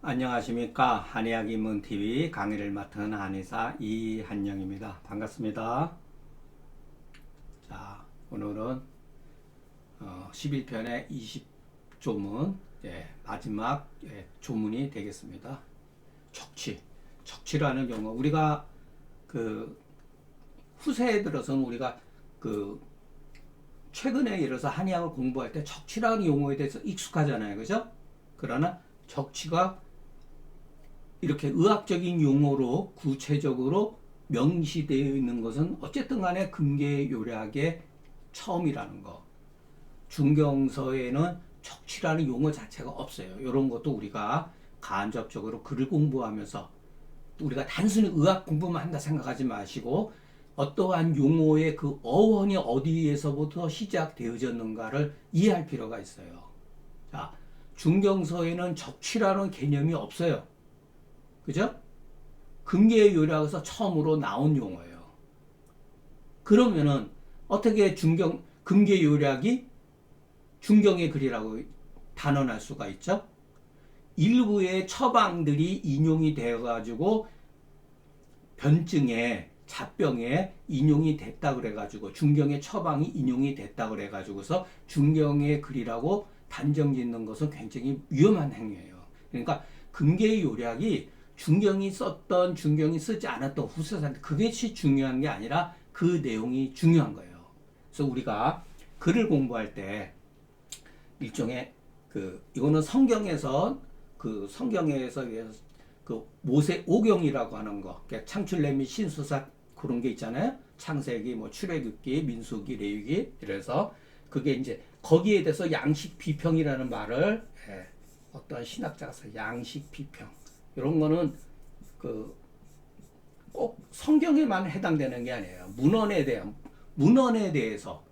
안녕하십니까. 한의학 입문TV 강의를 맡은 한의사 이한영입니다. 반갑습니다. 자, 오늘은 11편의 20조문 마지막 조문이 되겠습니다. 척취라는 용어, 우리가 그 후세에 들어서는 우리가 그 최근에 예를 들어서 한의학을 공부할 때 척취라는 용어에 대해서 익숙하잖아요. 그죠? 그러나 척취가 이렇게 의학적인 용어로 구체적으로 명시되어 있는 것은 어쨌든 간에 금계요략의 처음이라는 거. 중경서에는 척취라는 용어 자체가 없어요. 이런 것도 우리가 간접적으로 글을 공부하면서 우리가 단순히 의학 공부만 한다 생각하지 마시고 어떠한 용어의 그 어원이 어디에서부터 시작되어졌는가를 이해할 필요가 있어요. 자, 중경서에는 척취라는 개념이 없어요. 그죠? 금계요략에서 처음으로 나온 용어예요. 그러면은 어떻게 금계요략이 중경의 글이라고 단언할 수가 있죠? 일부의 처방들이 인용이 되어가지고 변증에 잡병에 인용이 됐다 그래가지고 중경의 처방이 인용이 됐다 그래가지고서 중경의 글이라고 단정 짓는 것은 굉장히 위험한 행위예요. 그러니까 금계요략이 중경이 썼던 중경이 쓰지 않았던 후세사한테 그것이 중요한 게 아니라 그 내용이 중요한 거예요. 그래서 우리가 글을 공부할 때 일종의 이거는 성경에서 그 모세 오경이라고 하는 거, 그러니까 창출래 및 신수사 그런 게 있잖아요. 창세기, 뭐 출애굽기, 민수기, 레위기 이래서 그게 이제 거기에 대해서 양식 비평이라는 말을 어떤 신학자가 써 양식 비평. 이런 거는 꼭 성경에만 해당되는 게 아니에요. 문헌에 대해서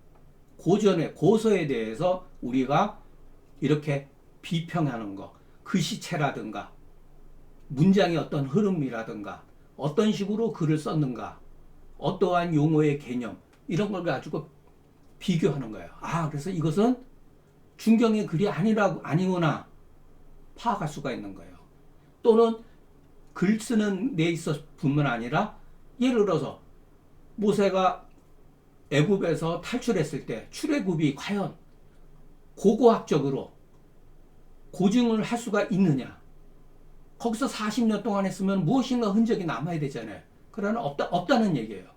고서에 대해서 우리가 이렇게 비평하는 거, 글씨체라든가 문장의 어떤 흐름이라든가 어떤 식으로 글을 썼는가, 어떠한 용어의 개념 이런 걸 가지고 비교하는 거예요. 그래서 이것은 중경의 글이 아니구나 파악할 수가 있는 거예요. 또는 글 쓰는 데 있어서 뿐만 아니라 예를 들어서 모세가 애굽에서 탈출했을 때 출애굽이 과연 고고학적으로 고증을 할 수가 있느냐? 거기서 40년 동안 했으면 무엇인가 흔적이 남아야 되잖아요. 그러나 없다는 얘기예요.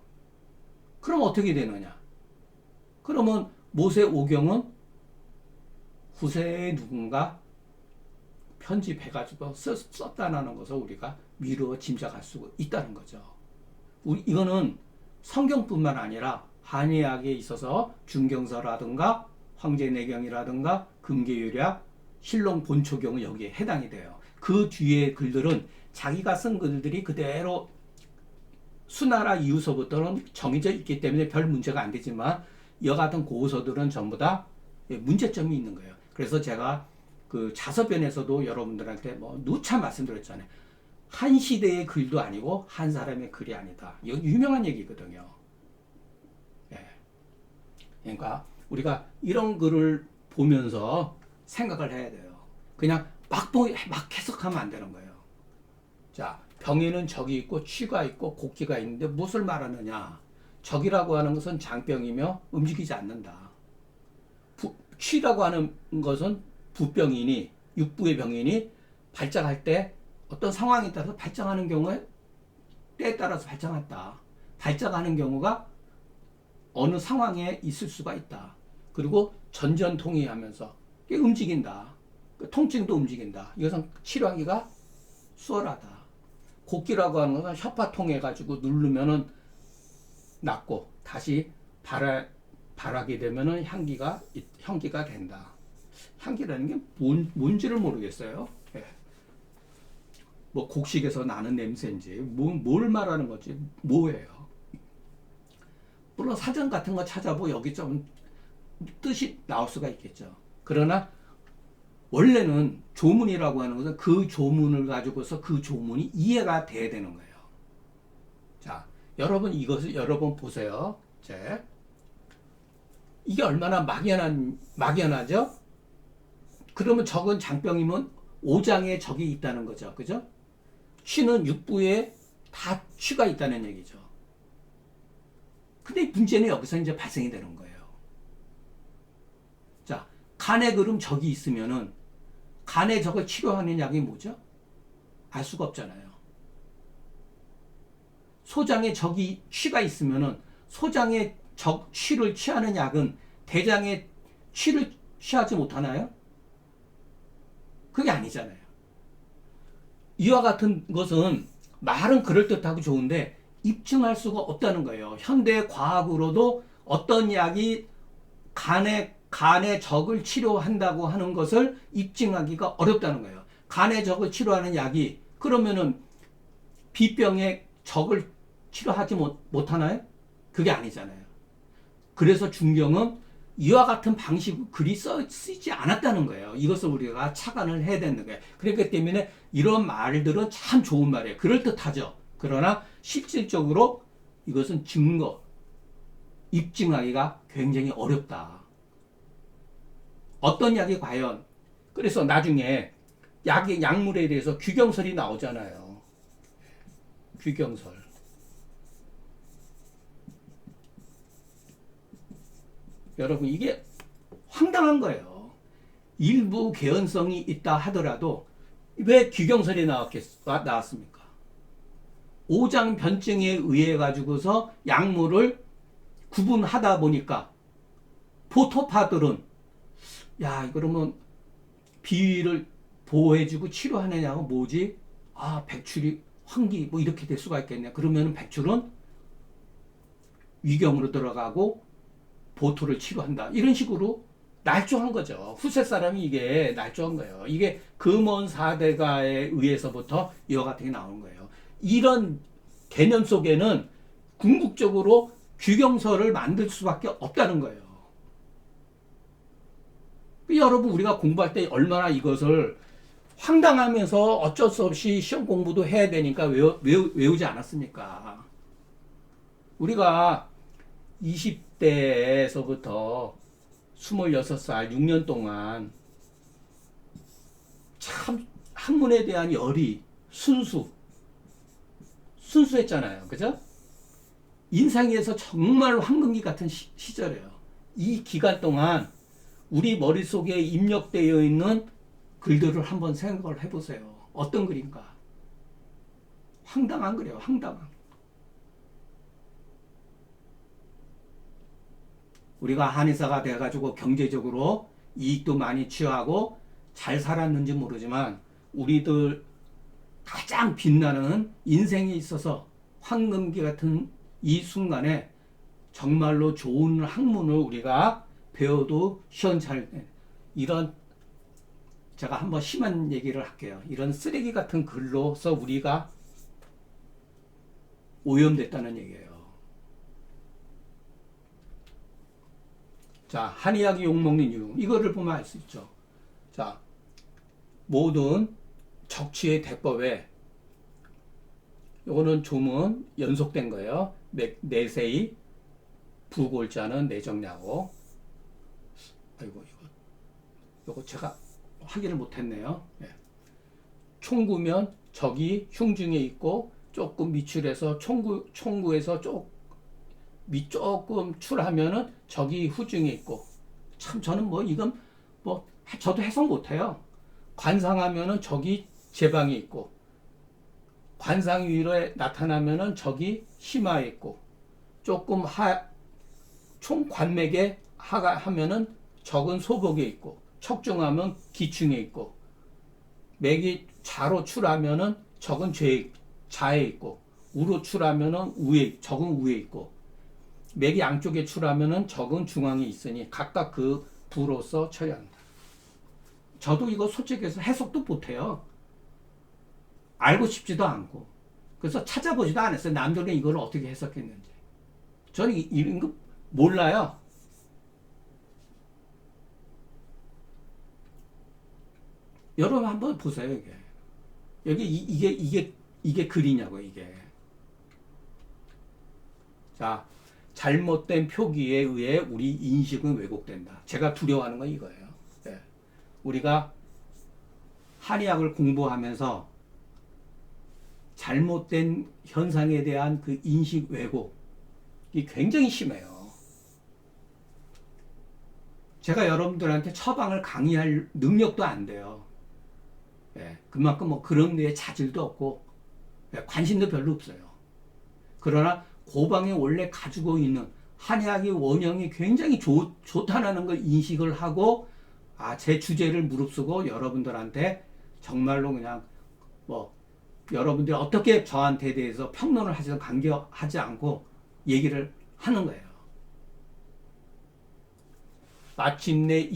그럼 어떻게 되느냐? 그러면 모세 오경은 후세에 누군가 편집해가지고 썼다는 것을 우리가 미루어 짐작할 수 있다는 거죠. 이거는 성경뿐만 아니라 한의학에 있어서 중경서라든가 황제내경이라든가 금계요략, 신론 본초경은 여기에 해당이 돼요. 그 뒤에 글들은 자기가 쓴 글들이 그대로 수나라 이후서부터는 정해져 있기 때문에 별 문제가 안 되지만 여하튼 고서들은 전부 다 문제점이 있는 거예요. 그래서 제가 그 자서변에서도 여러분들한테 누차 말씀드렸잖아요. 한 시대의 글도 아니고 한 사람의 글이 아니다. 이거 유명한 얘기거든요. 그러니까 우리가 이런 글을 보면서 생각을 해야 돼요. 그냥 막 해석하면 안 되는 거예요. 자, 병에는 적이 있고 취가 있고 곡기가 있는데 무엇을 말하느냐? 적이라고 하는 것은 장병이며 움직이지 않는다. 취라고 하는 것은 부병이니 육부의 병이니 발작할 때 어떤 상황에 따라서 발작하는 경우에 때에 따라서 발작한다. 발작하는 경우가 어느 상황에 있을 수가 있다. 그리고 전전통이하면서 움직인다. 통증도 움직인다. 이것은 치료하기가 수월하다. 곡기라고 하는 것은 혀파 통해 가지고 누르면은 낫고 다시 발하게 되면은 향기가 된다. 향기라는 게 뭔지를 모르겠어요. 뭐 곡식에서 나는 냄새인지 뭘 말하는 건지 뭐예요. 물론 사전 같은 거 찾아보고 여기 좀 뜻이 나올 수가 있겠죠. 그러나 원래는 조문이라고 하는 것은 그 조문을 가지고서 그 조문이 이해가 돼야 되는 거예요. 자, 여러분 이것을 여러분 보세요. 이게 얼마나 막연하죠? 그러면 적은 장병이면 오장에 적이 있다는 거죠. 그죠? 취는 육부에 다 취가 있다는 얘기죠. 근데 문제는 여기서 이제 발생이 되는 거예요. 자, 간에 그럼 적이 있으면은 간의 적을 치료하는 약이 뭐죠? 알 수가 없잖아요. 소장에 적이 취가 있으면은 소장에 적 취를 취하는 약은 대장에 취를 취하지 못하나요? 그게 아니잖아요. 이와 같은 것은 말은 그럴듯하고 좋은데 입증할 수가 없다는 거예요. 현대 과학으로도 어떤 약이 간의 적을 치료한다고 하는 것을 입증하기가 어렵다는 거예요. 간의 적을 치료하는 약이 그러면은 비병의 적을 치료하지 못하나요? 그게 아니잖아요. 그래서 중경은 이와 같은 방식으로 글이 쓰지 않았다는 거예요. 이것을 우리가 착안을 해야 되는 거예요. 그렇기 때문에 이런 말들은 참 좋은 말이에요. 그럴듯하죠. 그러나 실질적으로 이것은 입증하기가 굉장히 어렵다. 어떤 약이 과연, 그래서 나중에 약물에 대해서 규경설이 나오잖아요. 규경설. 여러분, 이게 황당한 거예요. 일부 개연성이 있다 하더라도 왜 규경설이 나왔습니까? 오장 변증에 의해 가지고서 약물을 구분하다 보니까 보토파들은 그러면 비위를 보호해주고 치료하는 약은 뭐지? 백출이 환기 뭐 이렇게 될 수가 있겠네. 그러면 백출은 위경으로 들어가고 보토를 치료한다. 이런 식으로 날조한 거죠. 후세 사람이 이게 날조한 거예요. 이게 금원 사대가에 의해서부터 이와 같은 게 나오는 거예요. 이런 개념 속에는 궁극적으로 규경설을 만들 수밖에 없다는 거예요. 여러분, 우리가 공부할 때 얼마나 이것을 황당하면서 어쩔 수 없이 시험 공부도 해야 되니까 외우지 않았습니까? 우리가 20대에서부터 26살, 6년 동안 참 학문에 대한 열이 순수했잖아요. 그죠? 인생에서 정말 황금기 같은 시절이에요. 이 기간 동안 우리 머릿속에 입력되어 있는 글들을 한번 생각을 해보세요. 어떤 글인가? 황당한 글이에요. 황당한. 우리가 한의사가 돼가지고 경제적으로 이익도 많이 취하고 잘 살았는지 모르지만 우리들 가장 빛나는 인생에 있어서 황금기 같은 이 순간에 정말로 좋은 학문을 우리가 배워도 시원찮을 때 이런, 제가 한번 심한 얘기를 할게요. 이런 쓰레기 같은 글로서 우리가 오염됐다는 얘기예요. 자, 한의학이 욕먹는 이유. 이거를 보면 알 수 있죠. 자, 모든 적취의 대법에 요거는 조문 연속된 거예요. 내세의 부골자는 내정야고. 아이고, 요거 제가 확인을 못했네요. 네. 총구면 적이 흉중에 있고 조금 미출해서 총구에서 조금 출하면은 적이 후중에 있고. 참 저는 이건 저도 해석 못해요. 관상하면은 적이 제방에 있고 관상 위로에 나타나면은 적이 심화에 있고 조금 총관맥에 하가 하면은 적은 소복에 있고 척중하면 기충에 있고 맥이 좌로 출하면은 적은 좌에 있고 우로 출하면은 적은 우에 있고 맥이 양쪽에 출하면은 적은 중앙에 있으니 각각 그 부로서 처리한다. 저도 이거 솔직히 해서 해석도 못해요. 알고 싶지도 않고. 그래서 찾아보지도 않았어요. 남들은 이걸 어떻게 해석했는지. 저는 이런 거 몰라요. 여러분 한번 보세요. 이게 글이냐고, 이게. 자, 잘못된 표기에 의해 우리 인식은 왜곡된다. 제가 두려워하는 건 이거예요. 네. 우리가 한의학을 공부하면서 잘못된 현상에 대한 그 인식 왜곡이 굉장히 심해요. 제가 여러분들한테 처방을 강의할 능력도 안 돼요. 예, 그만큼 뭐 그런 데에 자질도 없고, 예, 관심도 별로 없어요. 그러나 고방이 원래 가지고 있는 한의학의 원형이 굉장히 좋다는 걸 인식을 하고, 제 주제를 무릅쓰고 여러분들한테 정말로 그냥 뭐 여러분들이 어떻게 저한테 대해서 평론을 하시든 관계하지 않고 얘기를 하는 거예요. 마침내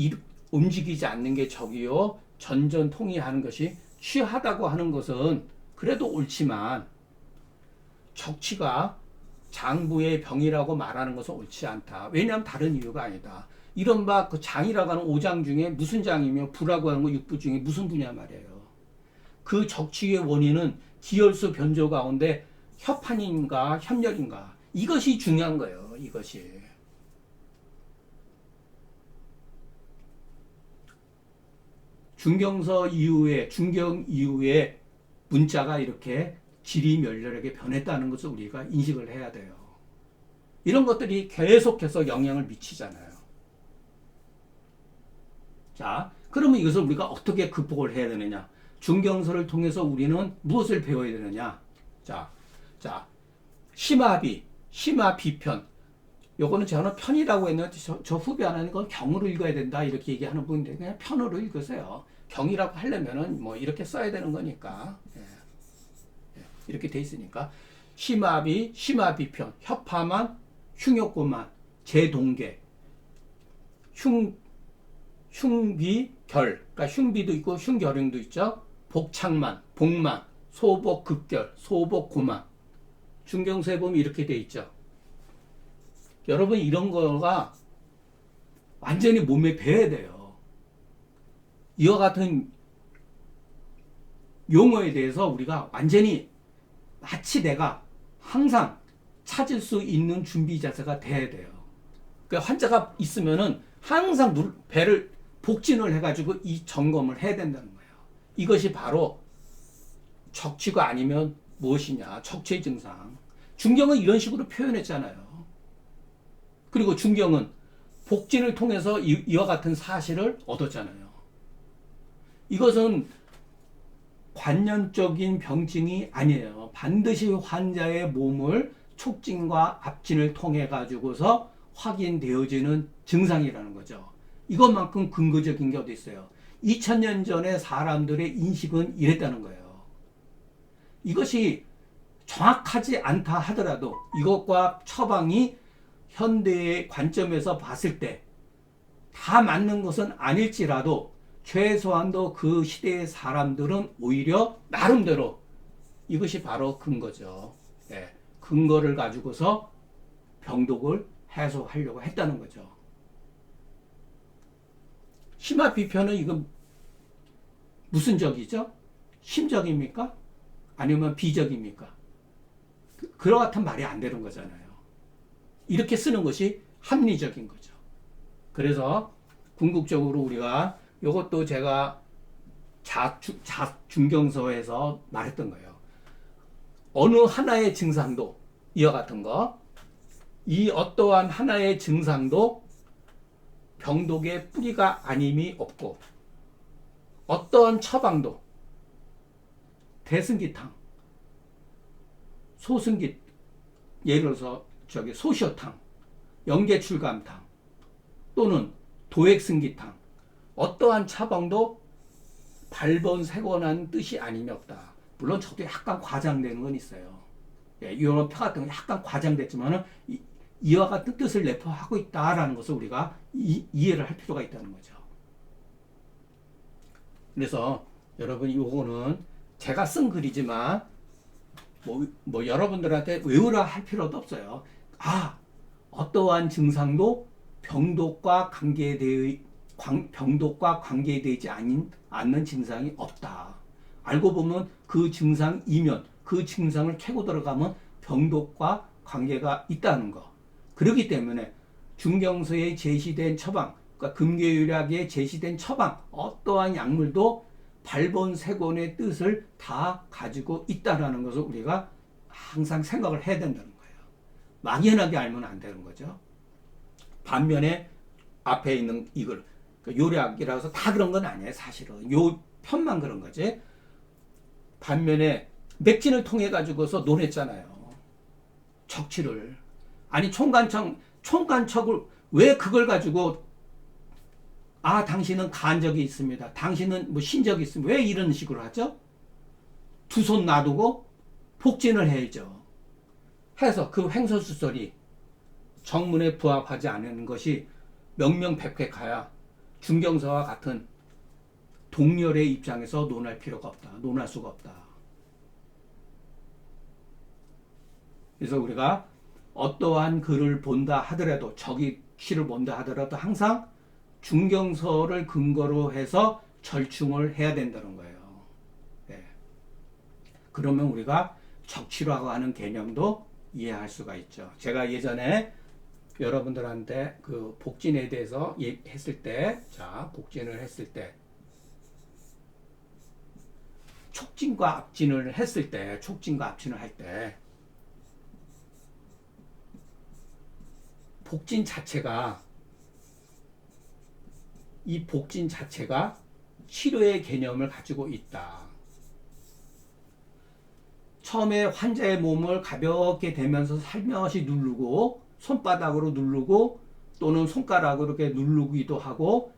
움직이지 않는 게 적이요 전전통이하는 것이 취하다고 하는 것은 그래도 옳지만, 적치가 장부의 병이라고 말하는 것은 옳지 않다. 왜냐하면 다른 이유가 아니다. 이른바 그 장이라고 하는 5장 중에 무슨 장이며 부라고 하는 거 6부 중에 무슨 부냐 말이에요. 그 적치의 원인은 기혈수 변조 가운데 협한인가 협렬인가, 이것이 중요한 거예요. 이것이. 중경 이후에 문자가 이렇게 지리멸렬하게 변했다는 것을 우리가 인식을 해야 돼요. 이런 것들이 계속해서 영향을 미치잖아요. 자, 그러면 이것을 우리가 어떻게 극복을 해야 되느냐? 중경서를 통해서 우리는 무엇을 배워야 되느냐? 자, 심화비편. 요거는 저는 편이라고 했는데 저 후배 하나는 건 경으로 읽어야 된다 이렇게 얘기하는 분인데, 그냥 편으로 읽으세요. 경이라고 하려면은 뭐 이렇게 써야 되는 거니까. 이렇게 돼 있으니까. 심화비편, 협파만, 흉욕고만, 제동계, 흉비결, 그러니까 흉비도 있고 흉결행도 있죠. 복창만, 복만, 소복급결, 소복고만. 중경서에 보면 이렇게 돼 있죠. 여러분, 이런 거가 완전히 몸에 배야 돼요. 이와 같은 용어에 대해서 우리가 완전히 마치 내가 항상 찾을 수 있는 준비 자세가 돼야 돼요. 그러니까 환자가 있으면은 항상 배를 복진을 해가지고 이 점검을 해야 된다는 거예요. 이것이 바로 적치가 아니면 무엇이냐? 적치의 증상. 중경은 이런 식으로 표현했잖아요. 그리고 중경은 복진을 통해서 이와 같은 사실을 얻었잖아요. 이것은 관념적인 병증이 아니에요. 반드시 환자의 몸을 촉진과 압진을 통해 가지고서 확인되어지는 증상이라는 거죠. 이것만큼 근거적인 게 어디 있어요? 2000년 전에 사람들의 인식은 이랬다는 거예요. 이것이 정확하지 않다 하더라도 이것과 처방이 현대의 관점에서 봤을 때 다 맞는 것은 아닐지라도 최소한도 그 시대의 사람들은 오히려 나름대로 이것이 바로 근거죠. 네, 근거를 가지고서 병독을 해소하려고 했다는 거죠. 심화비편은 이건 무슨 적이죠? 심적입니까? 아니면 비적입니까? 그와 같은 말이 안 되는 거잖아요. 이렇게 쓰는 것이 합리적인 거죠. 그래서 궁극적으로 우리가 이것도 제가 중경서에서 말했던 거예요. 어느 하나의 증상도 이와 같은 거, 이 어떠한 하나의 증상도 병독의 뿌리가 아님이 없고, 어떠한 처방도 대승기탕, 소승기, 예를 들어서 소시어탕, 영계출감탕 또는 도액승기탕, 어떠한 처방도 발본색원한 뜻이 아니면 없다. 물론 저도 약간 과장되는 건 있어요. 이런 표 같은 건 약간 과장됐지만은 이와 같은 뜻을 내포하고 있다라는 것을 우리가 이해를 할 필요가 있다는 거죠. 그래서 여러분, 이거는 제가 쓴 글이지만 뭐 여러분들한테 외우라 할 필요도 없어요. 어떠한 증상도 병독과 관계되지 않는 증상이 없다. 알고 보면 그 증상이면, 그 증상을 캐고 들어가면 병독과 관계가 있다는 거. 그렇기 때문에 중경서에 제시된 처방, 그러니까 금계율약에 제시된 처방, 어떠한 약물도 발본색원의 뜻을 다 가지고 있다라는 것을 우리가 항상 생각을 해야 된다는 거예요. 막연하게 알면 안 되는 거죠. 반면에 앞에 있는 이걸 요략이라고 해서 다 그런 건 아니에요. 사실은 요 편만 그런 거지. 반면에 맥진을 통해 가지고서 논했잖아요. 적치를. 아니 총간척을 왜 그걸 가지고 당신은 간 적이 있습니다. 당신은 뭐 신적이 있습니다. 왜 이런 식으로 하죠? 두 손 놔두고 복진을 해야죠. 해서 그 횡설수설이 정문에 부합하지 않은 것이 명명백백하야 중경서와 같은 동렬의 입장에서 논할 필요가 없다. 논할 수가 없다. 그래서 우리가 어떠한 글을 본다 하더라도 적시를 본다 하더라도 항상 중경서를 근거로 해서 절충을 해야 된다는 거예요. 네. 그러면 우리가 적치라고 하는 개념도 이해할 수가 있죠. 제가 예전에 여러분들한테 그 복진에 대해서 했을 때, 복진을 했을 때, 촉진과 압진을 했을 때, 촉진과 압진을 할 때, 이 복진 자체가 치료의 개념을 가지고 있다. 처음에 환자의 몸을 가볍게 대면서 살며시 누르고 손바닥으로 누르고 또는 손가락으로 이렇게 누르기도 하고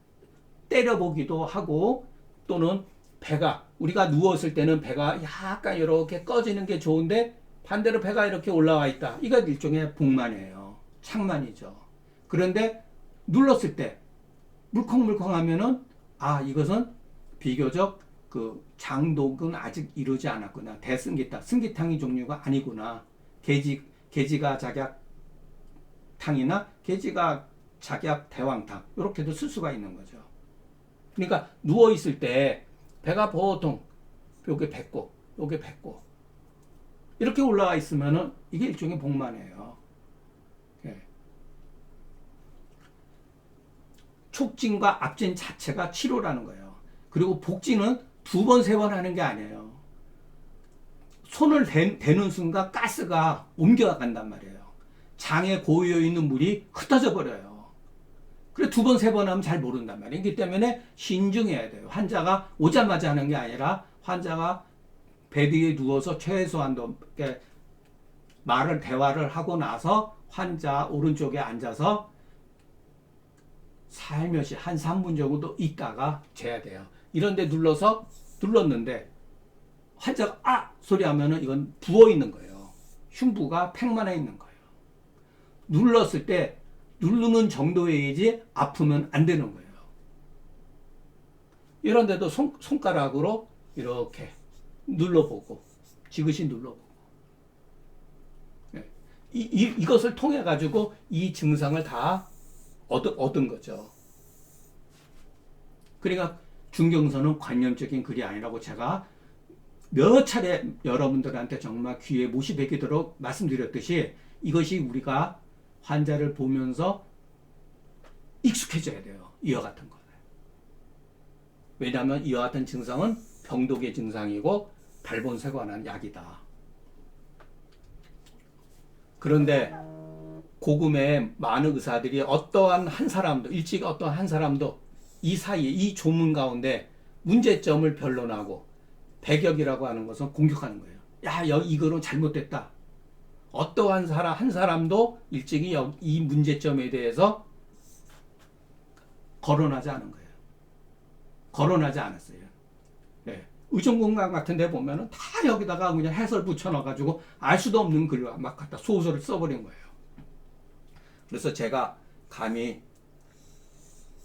때려보기도 하고 또는 배가 우리가 누웠을 때는 배가 약간 이렇게 꺼지는 게 좋은데 반대로 배가 이렇게 올라와 있다. 이거 일종의 복만이에요. 창만이죠. 그런데 눌렀을 때 물컹물컹 하면은 이것은 비교적 그 장독은 아직 이루지 않았구나. 대승기탕, 승기탕이 종류가 아니구나. 계지가 작약탕이나 계지가 작약 대왕탕 이렇게도 쓸 수가 있는 거죠. 그러니까 누워 있을 때 배가 보통 요게 뱉고 요게 뱉고 이렇게 올라와 있으면은 이게 일종의 복만이에요. 촉진과 압진 자체가 치료라는 거예요. 그리고 복진은 두 번, 세 번 하는 게 아니에요. 손을 대는 순간 가스가 옮겨간단 말이에요. 장에 고여 있는 물이 흩어져 버려요. 그래 두 번, 세 번 하면 잘 모른단 말이에요. 그렇기 때문에 신중해야 돼요. 환자가 오자마자 하는 게 아니라 환자가 베드에 누워서 최소한도 대화를 하고 나서 환자 오른쪽에 앉아서 살며시 한 3분 정도 있다가 재야 돼요. 이런데 눌렀는데 환자가 소리 하면은 이건 부어 있는 거예요. 흉부가 팽만해 있는 거예요. 눌렀을 때 누르는 정도여야지 아프면 안 되는 거예요. 이런데도 손가락으로 이렇게 눌러보고 지그시 눌러보고 이것을 통해 가지고 이 증상을 다 얻은 거죠. 그러니까 중경서는 관념적인 글이 아니라고 제가 몇 차례 여러분들한테 정말 귀에 못이 베기도록 말씀드렸듯이 이것이 우리가 환자를 보면서 익숙해져야 돼요. 이와 같은 거는. 왜냐하면 이와 같은 증상은 병독의 증상이고 발본색원한 약이다. 그런데 고금의 많은 의사들이 어떠한 한 사람도 이 사이에 이 조문 가운데 문제점을 변론하고 배격이라고 하는 것은 공격하는 거예요. 이거는 잘못됐다. 어떠한 한 사람도 일찍이 이 문제점에 대해서 거론하지 않은 거예요. 거론하지 않았어요. 네. 의정공간 같은 데 보면은 다 여기다가 그냥 해설 붙여놔가지고 알 수도 없는 글을 막 갖다 소설을 써버린 거예요. 그래서 제가 감히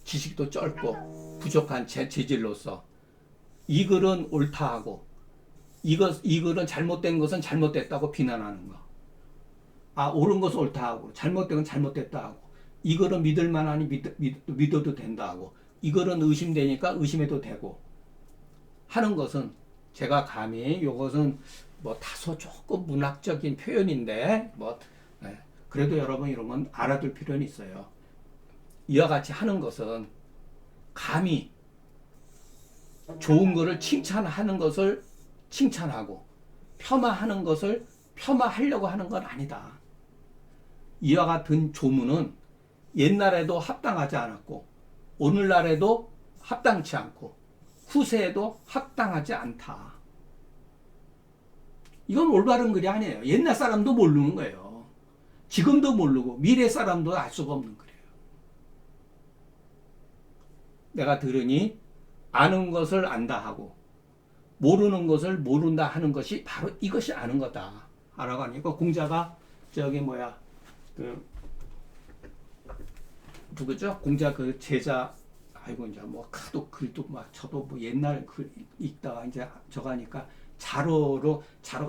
지식도 짧고 부족한 재질로서 이 글은 옳다 하고 이 글은 잘못된 것은 잘못됐다고 비난하는 거. 옳은 것은 옳다 하고 잘못된 건 잘못됐다 하고 이 글은 믿을 만하니 믿어도 된다 하고 이 글은 의심되니까 의심해도 되고 하는 것은 제가 감히 이것은 뭐 다소 조금 문학적인 표현인데 그래도 여러분 이런 건 알아둘 필요는 있어요. 이와 같이 하는 것은 감히 좋은 거를 칭찬하는 것을 칭찬하고 폄하하는 것을 폄하하려고 하는 건 아니다. 이와 같은 조문은 옛날에도 합당하지 않았고 오늘날에도 합당치 않고 후세에도 합당하지 않다. 이건 올바른 글이 아니에요. 옛날 사람도 모르는 거예요. 지금도 모르고 미래 사람도 알 수가 없는 글이에요. 내가 들으니 아는 것을 안다 하고 모르는 것을 모른다 하는 것이 바로 이것이 아는 거다. 라고 하니까 공자가 저기 뭐야 그 누구죠? 공자 그 제자 아이고 이제 뭐 하도 글도 막 저도 뭐 옛날 글 읽다가 이제 저거 하니까 자로가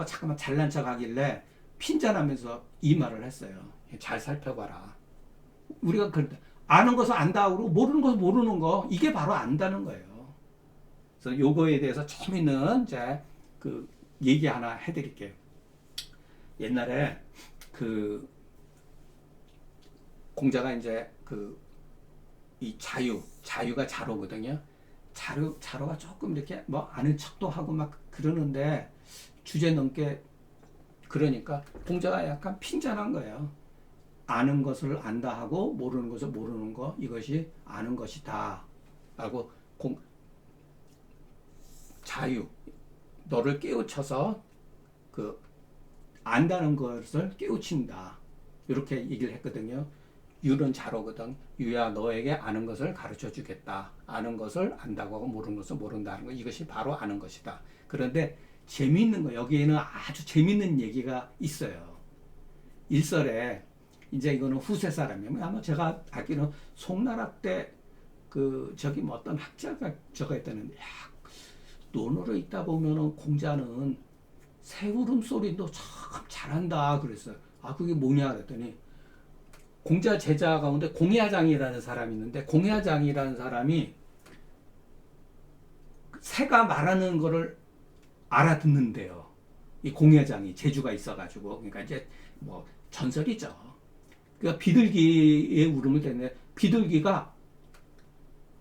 잠깐만 잘난 척 하길래 핀잔하면서 이 말을 했어요. 잘 살펴봐라. 우리가 아는 것을 안다 하고 모르는 것을 모르는 거 이게 바로 안다는 거예요. 그래서 요거에 대해서 재밌는 이제 그 얘기 하나 해드릴게요. 옛날에 그 공자가 이제 그 이 자유가 자로거든요. 자로가 조금 이렇게 뭐 아는 척도 하고 막 그러는데 주제 넘게 그러니까 공자가 약간 핀잔한 거예요. 아는 것을 안다 하고 모르는 것을 모르는 거 이것이 아는 것이다. 라고 자유 너를 깨우쳐서 그 안다는 것을 깨우친다. 이렇게 얘기를 했거든요. 유는 자로거든. 유야 너에게 아는 것을 가르쳐 주겠다. 아는 것을 안다고 하고 모르는 것을 모른다는 거 이것이 바로 아는 것이다. 그런데 재미있는 거 여기에는 아주 재미있는 얘기가 있어요. 일설에 이제 이거는 후세 사람이에요. 아마 제가 알기로는 송나라 때 그 저기 뭐 어떤 학자가 저거 했다는데 야, 논어를 읽다 보면은 공자는 새 울음소리도 참 잘한다 그랬어요. 아 그게 뭐냐 그랬더니 공자 제자 가운데 공야장이라는 사람이 있는데 공야장이라는 사람이 새가 말하는 거를 알아듣는데요. 이 공야장이 재주가 있어가지고 그러니까 이제 뭐 전설이죠. 그러니까 비둘기의 울음을 듣는데 비둘기가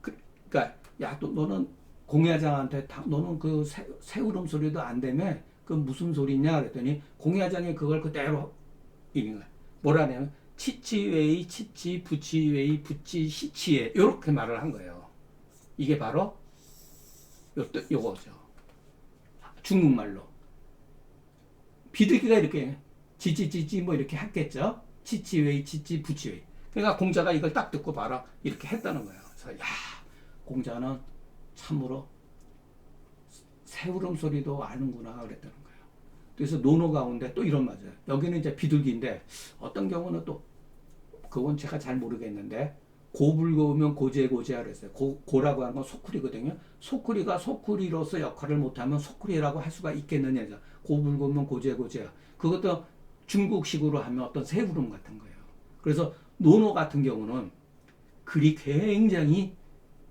그러니까 야 또 너는 공야장한테 너는 그 새 울음소리도 안 되면 그 무슨 소리냐 그랬더니 공야장이 그걸 그대로 이긴 거야. 뭐라 하냐면 치치웨이 치치 부치웨이 부치 시치에 이렇게 말을 한 거예요. 이게 바로 요거죠. 중국말로 비둘기가 이렇게 지지지지 뭐 이렇게 했겠죠. 치치웨이 치치 부치웨이. 그러니까 공자가 이걸 딱 듣고 바로 이렇게 했다는 거예요. 그래서 야 공자는 참으로 새 울음소리도 아는구나 그랬다는 거예요. 그래서 논어 가운데 또 이런 말이에요. 여기는 이제 비둘기인데 어떤 경우는 또 그건 제가 잘 모르겠는데 고불고우면 고제고제하 그랬어요. 고라고 하는 건 소쿠리거든요. 소쿠리가 소쿠리로서 역할을 못하면 소쿠리라고 할 수가 있겠느냐. 고불고우면 고제고제하. 그것도 중국식으로 하면 어떤 새 울음 같은 거예요. 그래서 논어 같은 경우는 글이 굉장히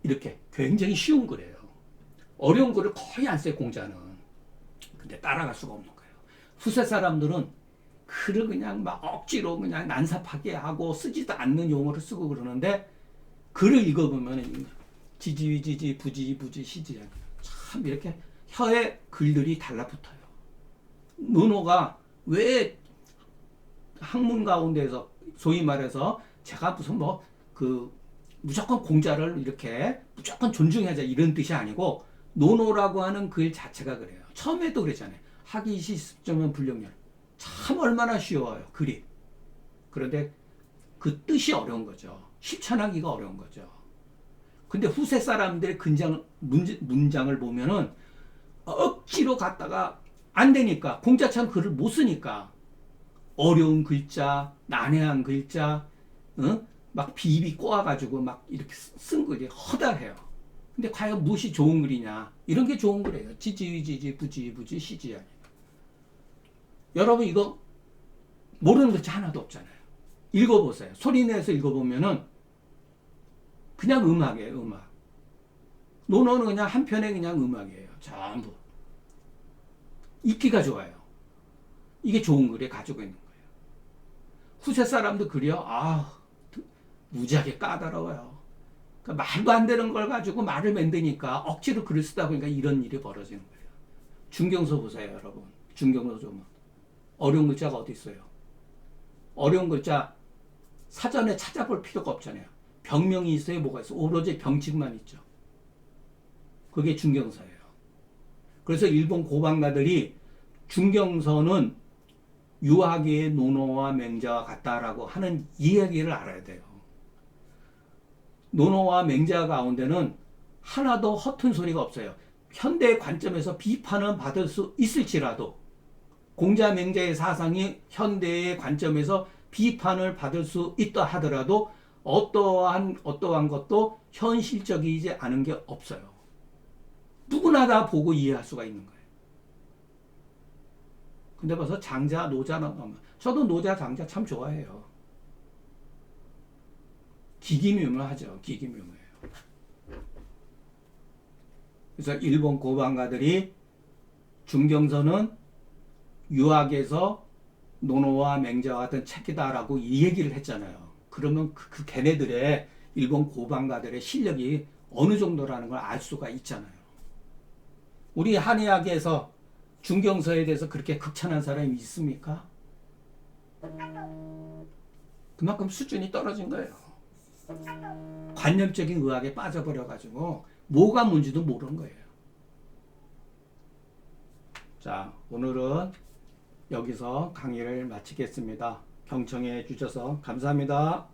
이렇게 굉장히 쉬운 글이에요. 어려운 글을 거의 안 써요, 공자는. 근데 따라갈 수가 없는 거예요. 후세 사람들은 글을 그냥 막 억지로 그냥 난삽하게 하고 쓰지도 않는 용어를 쓰고 그러는데 글을 읽어보면 지지지지 부지 시지 참 이렇게 혀에 글들이 달라붙어요. 논어가 왜 학문 가운데서 소위 말해서 제가 무슨 뭐 그 무조건 공자를 이렇게 무조건 존중하자 이런 뜻이 아니고 논어라고 하는 글 자체가 그래요. 처음에도 그랬잖아요. 학이 시습점은 불령년. 참 얼마나 쉬워요 글이. 그런데 그 뜻이 어려운 거죠. 실천하기가 어려운 거죠. 근데 후세 사람들의 문장을 보면은 억지로 갖다가 안 되니까 공자처럼 글을 못 쓰니까 어려운 글자, 난해한 글자, 막 비비 꼬아가지고 막 이렇게 쓴 글이 허달해요. 근데 과연 무엇이 좋은 글이냐? 이런 게 좋은 글이에요. 지지 부지 시지. 여러분 이거 모르는 글자 하나도 없잖아요. 읽어보세요. 소리 내서 읽어보면은 그냥 음악이에요. 음악. 논어는 그냥 한편의 그냥 음악이에요. 전부. 읽기가 좋아요. 이게 좋은 글에 가지고 있는 거예요. 후세 사람도 그래요. 무지하게 까다로워요. 그러니까 말도 안 되는 걸 가지고 말을 만드니까 억지로 글을 쓰다 보니까 이런 일이 벌어지는 거예요. 중경서 보세요, 여러분. 중경서 좀 어려운 글자가 어디 있어요? 어려운 글자 사전에 찾아볼 필요가 없잖아요. 병명이 있어요, 뭐가 있어요? 오로지 병칙만 있죠. 그게 중경서예요. 그래서 일본 고방가들이 중경서는 유아기의 논어와 맹자와 같다라고 하는 이야기를 알아야 돼요. 논어와 맹자 가운데는 하나도 허튼 소리가 없어요. 현대의 관점에서 비판은 받을 수 있을지라도 공자 맹자의 사상이 현대의 관점에서 비판을 받을 수 있다 하더라도 어떠한 것도 현실적이지 않은 게 없어요. 누구나 다 보고 이해할 수가 있는 거예요. 근데 벌써 장자, 노자라고 하면 저도 노자, 장자 참 좋아해요. 기기묘묘하죠. 기기묘묘해요. 그래서 일본 고방가들이 중경서는 유학에서 논어와 맹자와 같은 책이다라고 이 얘기를 했잖아요. 그러면 그 걔네들의 일본 고방가들의 실력이 어느 정도라는 걸 알 수가 있잖아요. 우리 한의학에서 중경서에 대해서 그렇게 극찬한 사람이 있습니까? 그만큼 수준이 떨어진 거예요. 관념적인 의학에 빠져버려가지고 뭐가 뭔지도 모르는 거예요. 자, 오늘은 여기서 강의를 마치겠습니다. 경청해 주셔서 감사합니다.